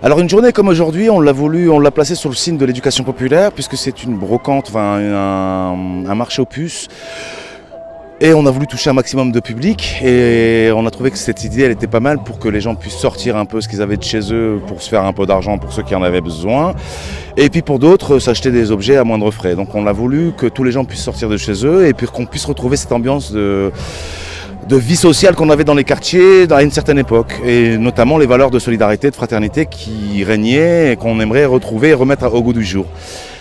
Alors une journée comme aujourd'hui, on l'a placée sur le signe de l'éducation populaire puisque c'est une brocante, enfin un marché aux puces. Et on a voulu toucher un maximum de public et on a trouvé que cette idée elle était pas mal pour que les gens puissent sortir un peu ce qu'ils avaient de chez eux pour se faire un peu d'argent pour ceux qui en avaient besoin. Et puis pour d'autres, s'acheter des objets à moindre frais. Donc on a voulu que tous les gens puissent sortir de chez eux et puis qu'on puisse retrouver cette ambiance de vie sociale qu'on avait dans les quartiers à une certaine époque. Et notamment les valeurs de solidarité, de fraternité qui régnaient et qu'on aimerait retrouver et remettre au goût du jour.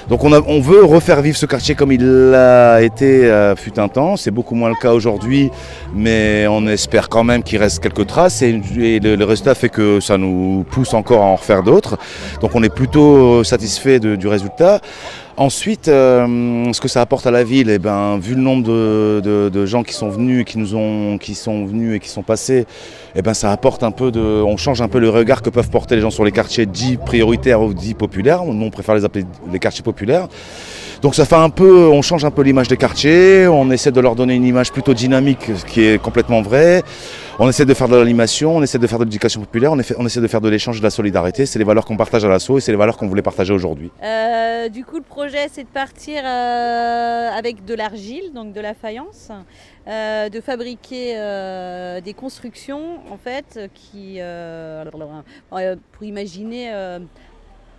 Donc on veut refaire vivre ce quartier comme il l'a été fut un temps. C'est beaucoup moins le cas aujourd'hui, mais on espère quand même qu'il reste quelques traces et le résultat fait que ça nous pousse encore à en refaire d'autres. Donc on est plutôt satisfait du résultat. Ensuite, ce que ça apporte à la ville, eh ben, vu le nombre de gens qui sont venus, qui sont passés, eh ben, ça apporte un peu on change un peu le regard que peuvent porter les gens sur les quartiers dits prioritaires ou dits populaires. Nous, on préfère les appeler les quartiers populaires. Donc ça fait on change un peu l'image des quartiers, on essaie de leur donner une image plutôt dynamique, ce qui est complètement vrai. On essaie de faire de l'animation, on essaie de faire de l'éducation populaire, on essaie de faire de l'échange et de la solidarité. C'est les valeurs qu'on partage à l'assaut et c'est les valeurs qu'on voulait partager aujourd'hui. Du coup, le projet, c'est de partir avec de l'argile, donc de la faïence, de fabriquer des constructions, en fait, pour imaginer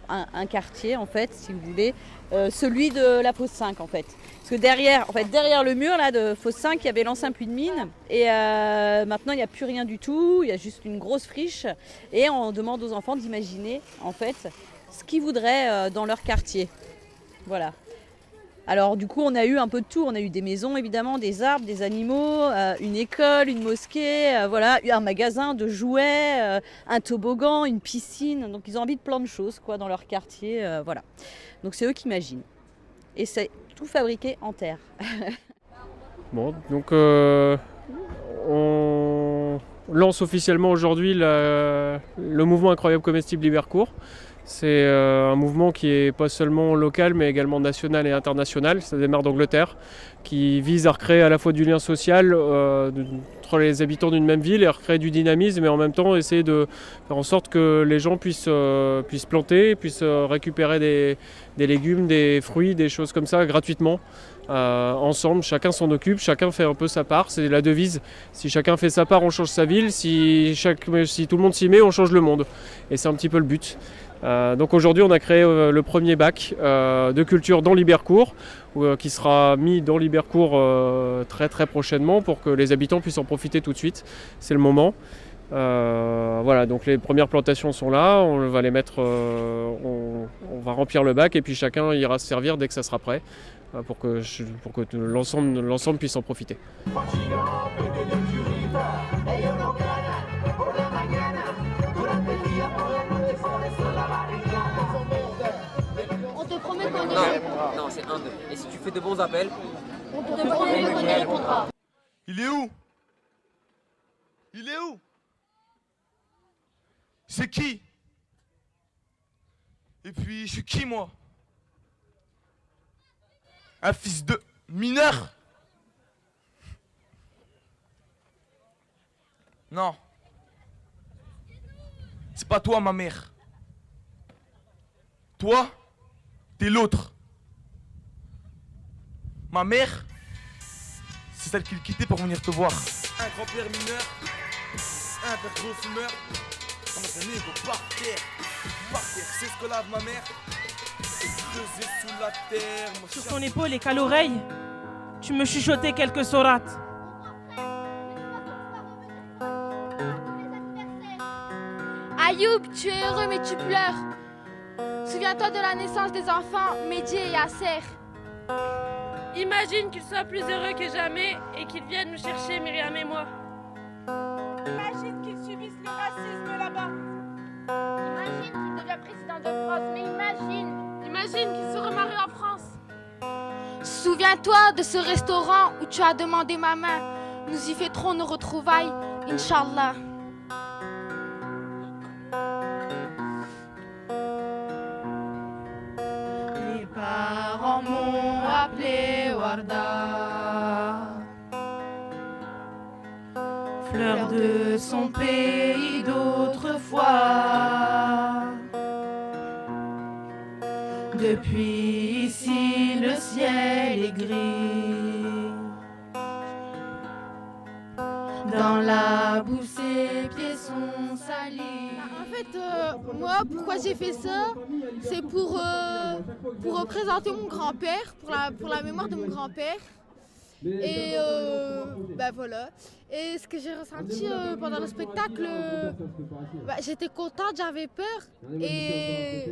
un quartier, en fait, si vous voulez, celui de la fosse 5, en fait. Parce que derrière le mur là, de fosse 5, il y avait l'ancien puits de mine. Et maintenant, il n'y a plus rien du tout. Il y a juste une grosse friche. Et on demande aux enfants d'imaginer, en fait, ce qu'ils voudraient dans leur quartier. Voilà. Alors du coup, on a eu un peu de tout. On a eu des maisons, évidemment, des arbres, des animaux, une école, une mosquée, voilà, un magasin de jouets, un toboggan, une piscine. Donc ils ont envie de plein de choses quoi, dans leur quartier. Voilà. Donc c'est eux qui imaginent. Et c'est tout fabriqué en terre. Bon, donc on lance officiellement aujourd'hui le mouvement Incroyable Comestible Libercourt. C'est un mouvement qui est pas seulement local mais également national et international. Ça démarre d'Angleterre, qui vise à recréer à la fois du lien social entre les habitants d'une même ville et à recréer du dynamisme et en même temps essayer de faire en sorte que les gens puissent planter, puissent récupérer des légumes, des fruits, des choses comme ça gratuitement. Ensemble, chacun s'en occupe, chacun fait un peu sa part, c'est la devise. Si chacun fait sa part, on change sa ville, si tout le monde s'y met, on change le monde. Et c'est un petit peu le but. Donc aujourd'hui on a créé le premier bac de culture dans Libercourt qui sera mis dans Libercourt très très prochainement pour que les habitants puissent en profiter tout de suite. C'est le moment. Voilà, donc les premières plantations sont là, on va les mettre, on va remplir le bac et puis chacun ira se servir dès que ça sera prêt pour que l'ensemble puisse en profiter. On te promet qu'on Non, c'est un, deux. Et si tu fais de bons appels, on te promet qu'on y répondra. Il est où? Il est où? C'est qui? Et puis, je suis qui, moi? Un fils de mineur? Non. C'est pas toi, ma mère. Toi, t'es l'autre. Ma mère, c'est celle qui le quittait pour venir te voir. Un grand-père mineur, un père gros fumeur. On a fait négo par terre, c'est ce que lave ma mère. Creusé sous la terre. Sur ton épaule et qu'à l'oreille, tu me chuchotais quelques sourates. Ayoub, tu es heureux mais tu pleures. Souviens-toi de la naissance des enfants, Mehdi et Yasser. Imagine qu'ils soient plus heureux que jamais et qu'ils viennent nous chercher, Myriam et moi. Imagine qu'ils subissent le racisme là-bas. Imagine qu'il devient président de France, mais Imagine qu'ils se remarient en France. souviens-toi de ce restaurant où tu as demandé ma main. Nous y fêterons nos retrouvailles, Inch'Allah. Les parents m'ont appelé Warda, fleur de son pays d'autrefois. Depuis ici, le ciel est gris. Dans la boue, ses pieds sont salis. En fait, moi, pourquoi j'ai fait ça, c'est pour représenter mon grand-père, pour la mémoire de mon grand-père. Et bah voilà. Et ce que j'ai ressenti pendant le spectacle, j'étais contente, j'avais peur. Et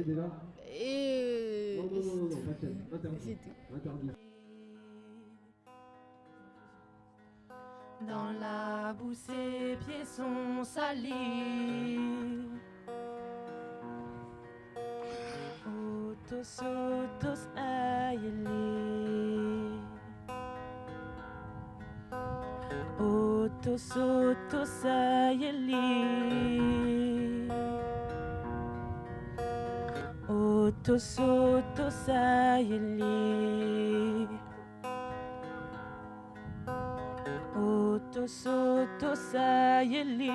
c'est tout. Dans la boue, ses pieds sont salis. Otos, otos, ayeli. Otos, otos, ayeli. Otos, otos, ayeli. Otos, otos, ayeli.